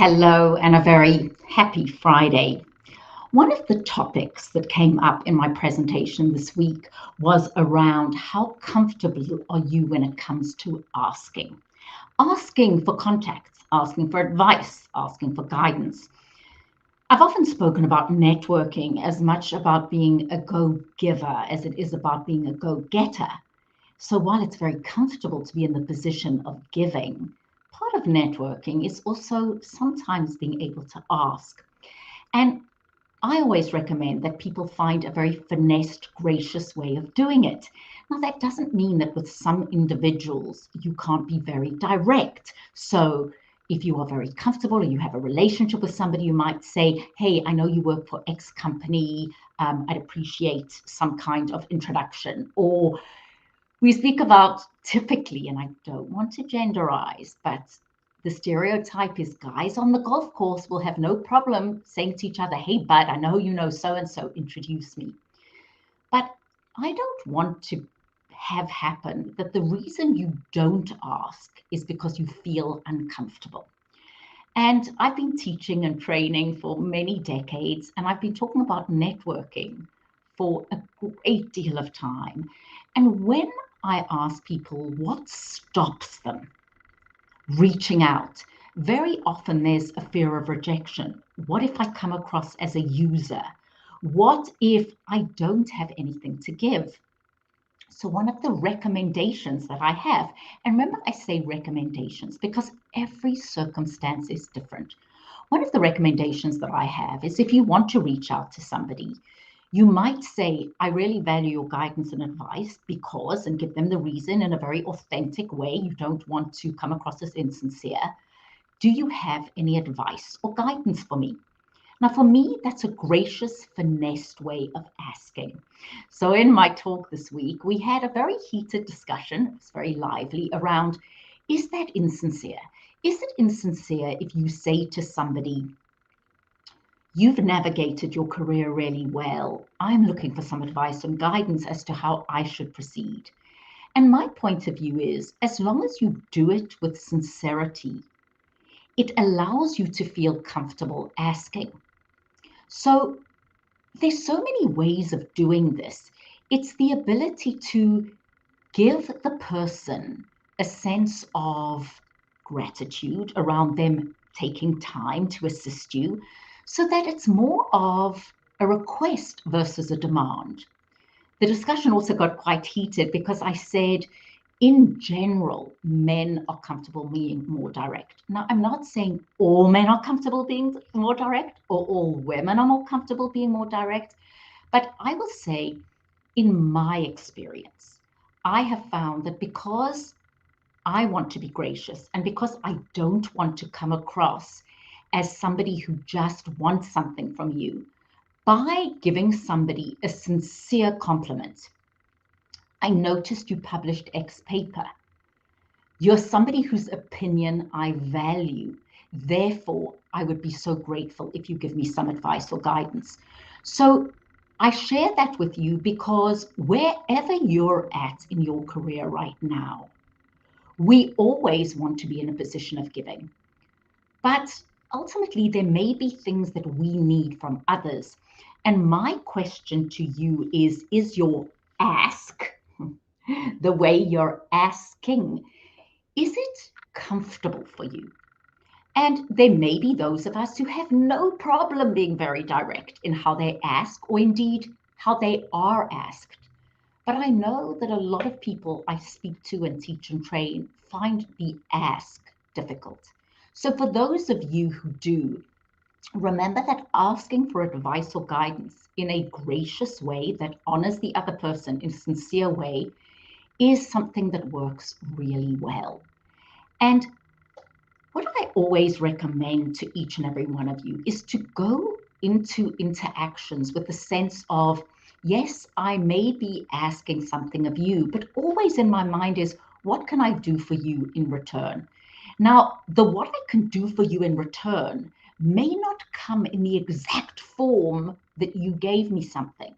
Hello, and a very happy Friday. One of the topics that came up in my presentation this week was around how comfortable are you when it comes to asking. Asking for contacts, asking for advice, asking for guidance. I've often spoken about networking as much about being a go-giver as it is about being a go-getter. So while it's very comfortable to be in the position of giving, part of networking is also sometimes being able to ask. And I always recommend that people find a very finessed, gracious way of doing it. Now, that doesn't mean that with some individuals you can't be very direct. So if you are very comfortable or you have a relationship with somebody, you might say, hey, I know you work for X company. I'd appreciate some kind of introduction. Or we speak about typically, and I don't want to genderize, but the stereotype is guys on the golf course will have no problem saying to each other, hey, bud, I know you know so and so, introduce me. But I don't want to have happen that the reason you don't ask is because you feel uncomfortable. And I've been teaching and training for many decades, and I've been talking about networking for a great deal of time. And when I ask people what stops them reaching out, very often there's a fear of rejection. What if I come across as a user? What if I don't have anything to give? So one of the recommendations that I have, and remember I say recommendations because every circumstance is different. One of the recommendations that I have is if you want to reach out to somebody, you might say, I really value your guidance and advice because, and give them the reason in a very authentic way. You don't want to come across as insincere. Do you have any advice or guidance for me? Now, for me, that's a gracious, finessed way of asking. So, in my talk this week, we had a very heated discussion, it was very lively, around is that insincere? Is it insincere if you say to somebody, you've navigated your career really well, I'm looking for some advice and guidance as to how I should proceed? And my point of view is as long as you do it with sincerity, it allows you to feel comfortable asking. So there's so many ways of doing this. It's the ability to give the person a sense of gratitude around them taking time to assist you so that it's more of a request versus a demand. The discussion also got quite heated because I said, in general, men are comfortable being more direct. Now, I'm not saying all men are comfortable being more direct or all women are more comfortable being more direct, but I will say, in my experience, I have found that because I want to be gracious and because I don't want to come across as somebody who just wants something from you, by giving somebody a sincere compliment, I noticed you published X paper. You're somebody whose opinion I value. Therefore, I would be so grateful if you give me some advice or guidance. So I share that with you because wherever you're at in your career right now, we always want to be in a position of giving. But ultimately, there may be things that we need from others. And my question to you is your ask, the way you're asking, is it comfortable for you? And there may be those of us who have no problem being very direct in how they ask, or indeed how they are asked. But I know that a lot of people I speak to and teach and train find the ask difficult. So for those of you who do, remember that asking for advice or guidance in a gracious way that honors the other person in a sincere way is something that works really well. And what I always recommend to each and every one of you is to go into interactions with the sense of, yes, I may be asking something of you, but always in my mind is, what can I do for you in return? Now, the what I can do for you in return may not come in the exact form that you gave me something,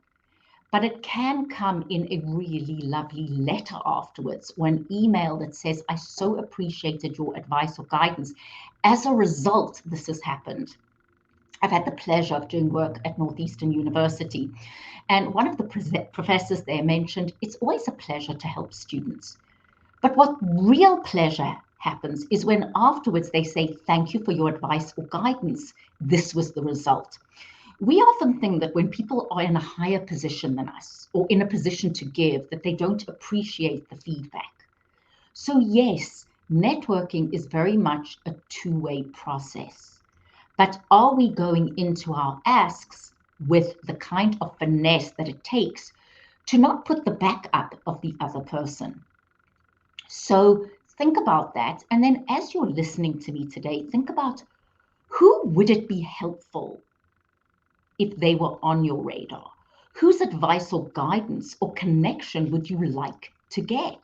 but it can come in a really lovely letter afterwards, or an email that says, I so appreciated your advice or guidance. As a result, this has happened. I've had the pleasure of doing work at Northeastern University, and one of the professors there mentioned, it's always a pleasure to help students. But what real pleasure happens is when afterwards they say, thank you for your advice or guidance. This was the result. We often think that when people are in a higher position than us or in a position to give, that they don't appreciate the feedback. So yes, networking is very much a two-way process. But are we going into our asks with the kind of finesse that it takes to not put the back up of the other person? So think about that. And then as you're listening to me today, think about who would it be helpful if they were on your radar? Whose advice or guidance or connection would you like to get?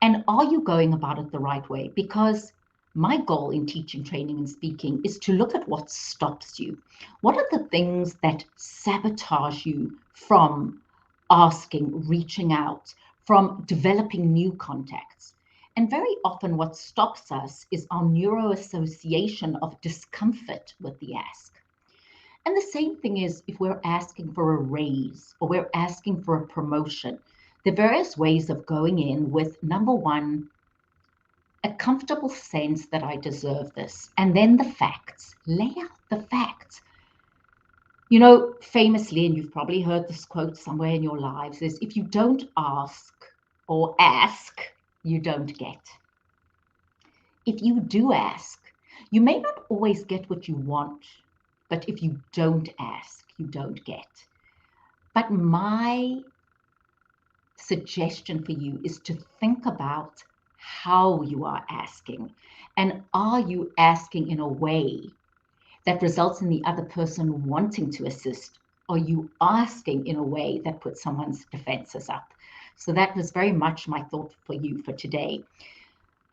And are you going about it the right way? Because my goal in teaching, training, and speaking is to look at what stops you. What are the things that sabotage you from asking, reaching out, from developing new contacts? And very often what stops us is our neuroassociation of discomfort with the ask. And the same thing is if we're asking for a raise or we're asking for a promotion, there are various ways of going in with, number one, a comfortable sense that I deserve this. And then the facts, lay out the facts. You know, famously, and you've probably heard this quote somewhere in your lives, is if you don't ask or ask, you don't get. If you do ask, you may not always get what you want, but if you don't ask, you don't get. But my suggestion for you is to think about how you are asking. And are you asking in a way that results in the other person wanting to assist? Are you asking in a way that puts someone's defenses up? So that was very much my thought for you for today.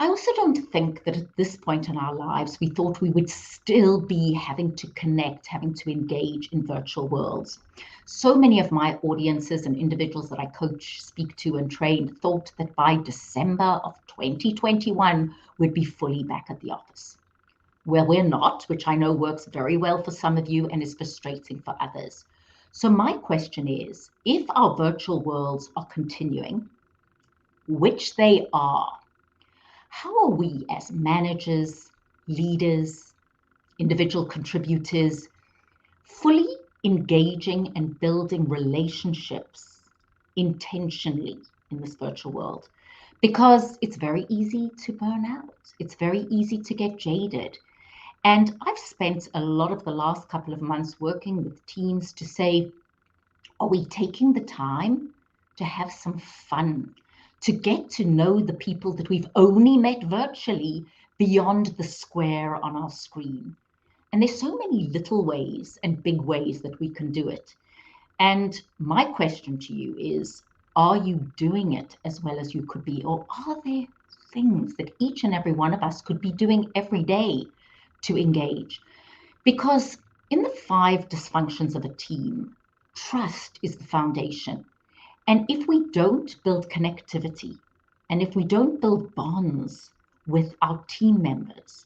I also don't think that at this point in our lives, we thought we would still be having to connect, having to engage in virtual worlds. So many of my audiences and individuals that I coach, speak to, and train thought that by December of 2021, we'd be fully back at the office. Well, we're not, which I know works very well for some of you and is frustrating for others. So my question is, if our virtual worlds are continuing, which they are, how are we as managers, leaders, individual contributors, fully engaging and building relationships intentionally in this virtual world? Because it's very easy to burn out. It's very easy to get jaded. And I've spent a lot of the last couple of months working with teams to say, are we taking the time to have some fun, to get to know the people that we've only met virtually beyond the square on our screen? And there's so many little ways and big ways that we can do it. And my question to you is, are you doing it as well as you could be? Or are there things that each and every one of us could be doing every day to engage? Because in the 5 dysfunctions of a team, trust is the foundation. And if we don't build connectivity, and if we don't build bonds with our team members,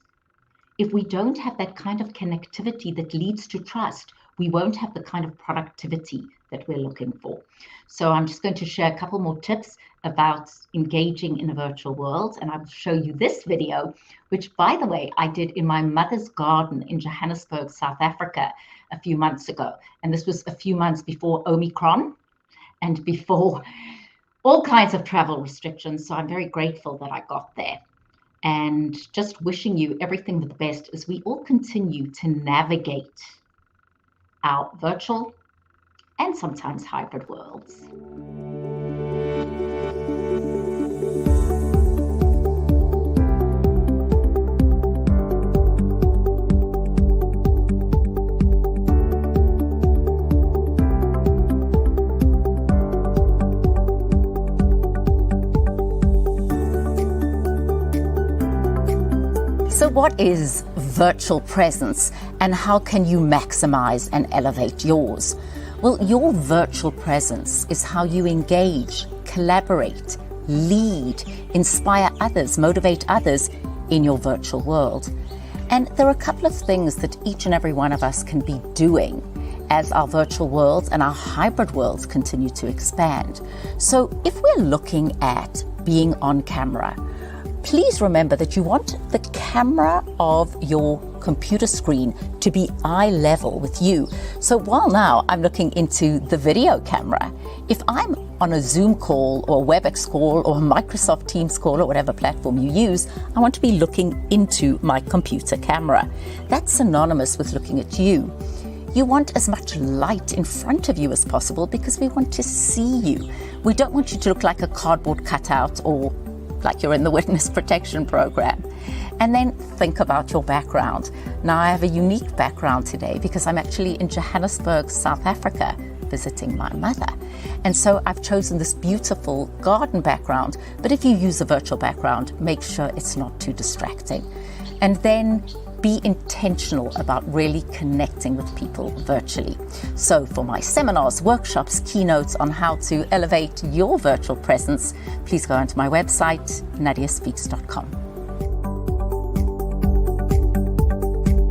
if we don't have that kind of connectivity that leads to trust, we won't have the kind of productivity that we're looking for. So I'm just going to share a couple more tips about engaging in a virtual world. And I'll show you this video, which, by the way, I did in my mother's garden in Johannesburg, South Africa, a few months ago. And this was a few months before Omicron and before all kinds of travel restrictions. So I'm very grateful that I got there. And just wishing you everything but the best as we all continue to navigate our virtual and sometimes hybrid worlds. So what is virtual presence and how can you maximize and elevate yours? Well, your virtual presence is how you engage, collaborate, lead, inspire others, motivate others in your virtual world. And there are a couple of things that each and every one of us can be doing as our virtual worlds and our hybrid worlds continue to expand. So if we're looking at being on camera, please remember that you want the camera of your computer screen to be eye level with you. So while now I'm looking into the video camera, if I'm on a Zoom call or a WebEx call or a Microsoft Teams call or whatever platform you use, I want to be looking into my computer camera. That's synonymous with looking at you. You want as much light in front of you as possible because we want to see you. We don't want you to look like a cardboard cutout or like you're in the witness protection program. And then think about your background. Now, I have a unique background today because I'm actually in Johannesburg, South Africa, visiting my mother. And so I've chosen this beautiful garden background. But if you use a virtual background, make sure it's not too distracting. And then be intentional about really connecting with people virtually. So for my seminars, workshops, keynotes on how to elevate your virtual presence, please go onto my website, nadiaspeaks.com.